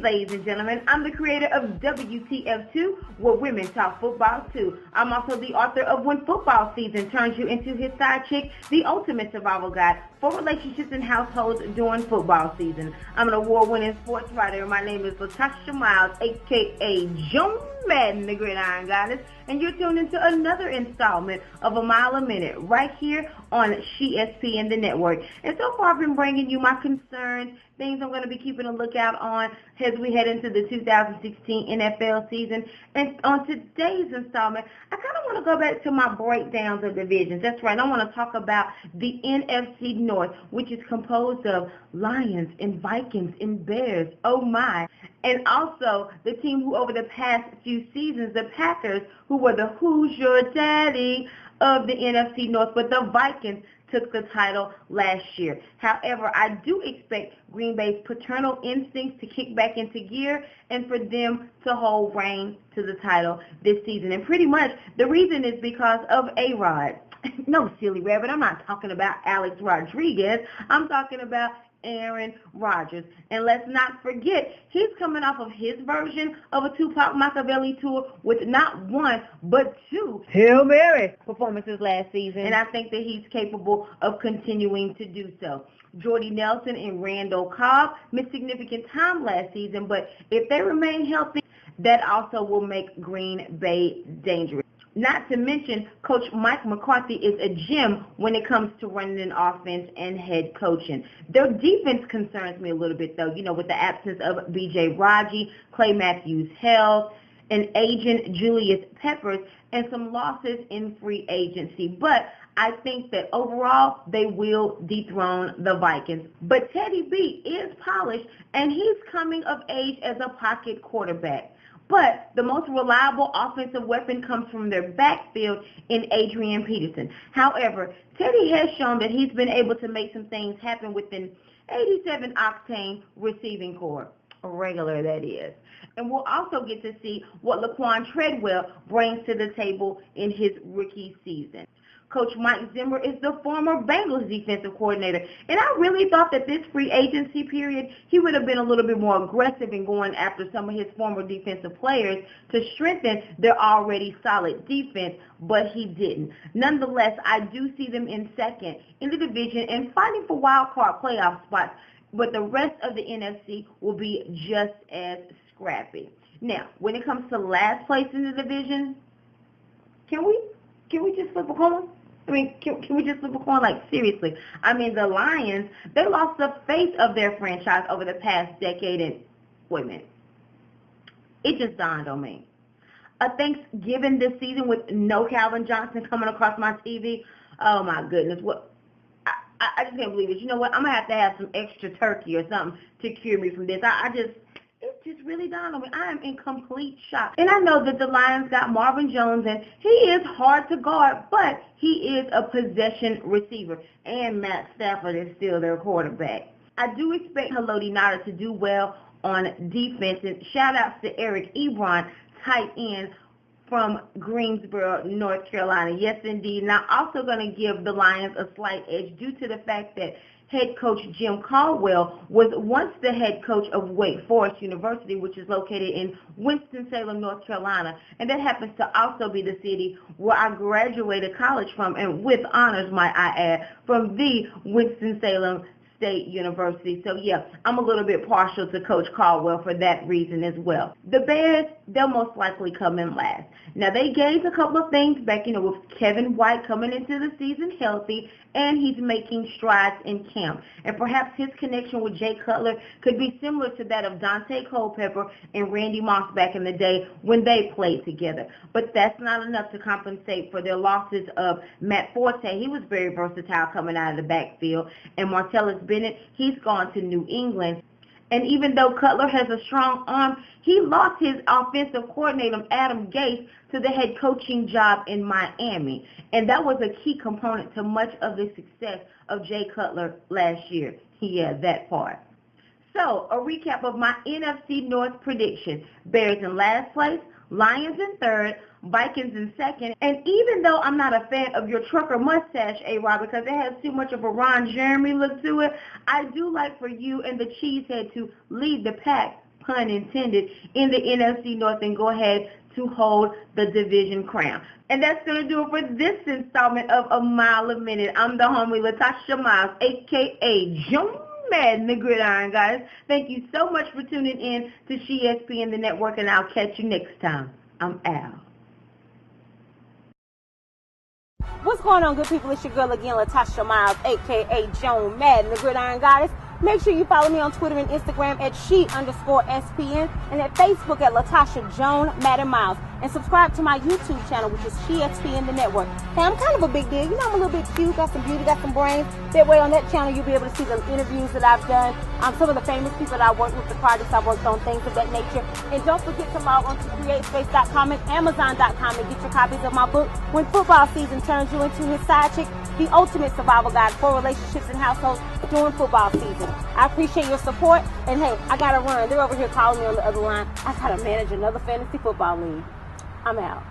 ladies and gentlemen. I'm the creator of WTF2, where women talk football too. I'm also the author of When Football Season Turns You Into His Side Chick, the ultimate survival guide for relationships and households during football season. I'm an award-winning sports writer. My name is Latasha Miles, a.k.a. Joan Madden, the Gridiron Goddess, and you're tuned into another installment of A Mile a Minute right here on SHE and the network. And so far I've been bringing you my concerns, things I'm going to be keeping a lookout on as we head into the 2016 NFL season. And on today's installment, I kind of want to go back to my breakdowns of divisions. That's right, I want to talk about the NFC North, which is composed of Lions and Vikings and Bears, oh my, and also the team who over the past few seasons, the Packers, who were the Who's Your Daddy of the NFC North, but the Vikings took the title last year. However, I do expect Green Bay's paternal instincts to kick back into gear and for them to hold reign to the title this season. And pretty much the reason is because of A-Rod. No, silly rabbit, I'm not talking about Alex Rodriguez. I'm talking about Aaron Rodgers. And let's not forget, he's coming off of his version of a Tupac Machiavelli tour with not one, but two Hail Mary performances last season. And I think that he's capable of continuing to do so. Jordy Nelson and Randall Cobb missed significant time last season, but if they remain healthy, that also will make Green Bay dangerous. Not to mention, Coach Mike McCarthy is a gem when it comes to running an offense and head coaching. Their defense concerns me a little bit, though, with the absence of B.J. Raji, Clay Matthews' health, an agent Julius Peppers, and some losses in free agency. But I think that overall, they will dethrone the Vikings. But Teddy B is polished, and he's coming of age as a pocket quarterback. But the most reliable offensive weapon comes from their backfield in Adrian Peterson. However, Teddy has shown that he's been able to make some things happen with an 87-octane receiving corps. Regular, that is. And we'll also get to see what Laquan Treadwell brings to the table in his rookie season. Coach Mike Zimmer is the former Bengals defensive coordinator, and I really thought that this free agency period, he would have been a little bit more aggressive in going after some of his former defensive players to strengthen their already solid defense, but he didn't. Nonetheless, I do see them in second in the division and fighting for wild card playoff spots, but the rest of the NFC will be just as scrappy. Now, when it comes to last place in the division, can we just flip a coin? I mean, can we just flip a coin? Like, seriously. I mean, the Lions, they lost the face of their franchise over the past decade. And wait a minute. It just dawned on me. A Thanksgiving this season with no Calvin Johnson coming across my TV. Oh, my goodness. What? I just can't believe it. You know what? I'm going to have some extra turkey or something to cure me from this. It just really dawned on me. I am in complete shock. And I know that the Lions got Marvin Jones, and he is hard to guard, but he is a possession receiver. And Matt Stafford is still their quarterback. I do expect Haloti Ngata to do well on defense. And shout-outs to Eric Ebron, tight end from Greensboro, North Carolina. Yes, indeed. And I'm also going to give the Lions a slight edge due to the fact that head coach Jim Caldwell was once the head coach of Wake Forest University, which is located in Winston-Salem, North Carolina. And that happens to also be the city where I graduated college from, and with honors, might I add, from the Winston-Salem State University. So, yeah, I'm a little bit partial to Coach Caldwell for that reason as well. The Bears, they'll most likely come in last. Now, they gained a couple of things back, with Kevin White coming into the season healthy, and he's making strides in camp. And perhaps his connection with Jay Cutler could be similar to that of Dante Culpepper and Randy Moss back in the day when they played together. But that's not enough to compensate for their losses of Matt Forte. He was very versatile coming out of the backfield. And Martellus Bennett, he's gone to New England. And even though Cutler has a strong arm, he lost his offensive coordinator, Adam Gase, to the head coaching job in Miami. And that was a key component to much of the success of Jay Cutler last year. Yeah, that part. So, a recap of my NFC North prediction. Bears in last place, Lions in third, Vikings in second. And even though I'm not a fan of your trucker mustache, A-Rod, because it has too much of a Ron Jeremy look to it, I do like for you and the Cheesehead to lead the pack pun intended, in the NFC North and go ahead to hold the division crown. And that's going to do it for this installment of A Mile a Minute. I'm the homie Latasha Miles, a.k.a. Joan Madden, the Gridiron Goddess. Thank you so much for tuning in to SHESP the Network, and I'll catch you next time. I'm Al. What's going on, good people? It's your girl again, Latasha Miles, a.k.a. Joan Madden, the Gridiron Goddess. Make sure you follow me on Twitter and Instagram at she_SPN and at Facebook at Latasha Joan Madden Miles. And subscribe to my YouTube channel, which is SHESP the Network. Hey, I'm kind of a big deal. You know, I'm a little bit cute, got some beauty, got some brains. That way on that channel, you'll be able to see the interviews that I've done, some of the famous people that I worked with, the projects I've worked on, things of that nature. And don't forget to log on to CreateSpace.com and Amazon.com and get your copies of my book, When Football Season Turns You Into His Side Chick, The Ultimate Survival Guide for Relationships and Households during football season. I appreciate your support, and hey, I gotta run. They're over here calling me on the other line. I gotta manage another fantasy football league. I'm out.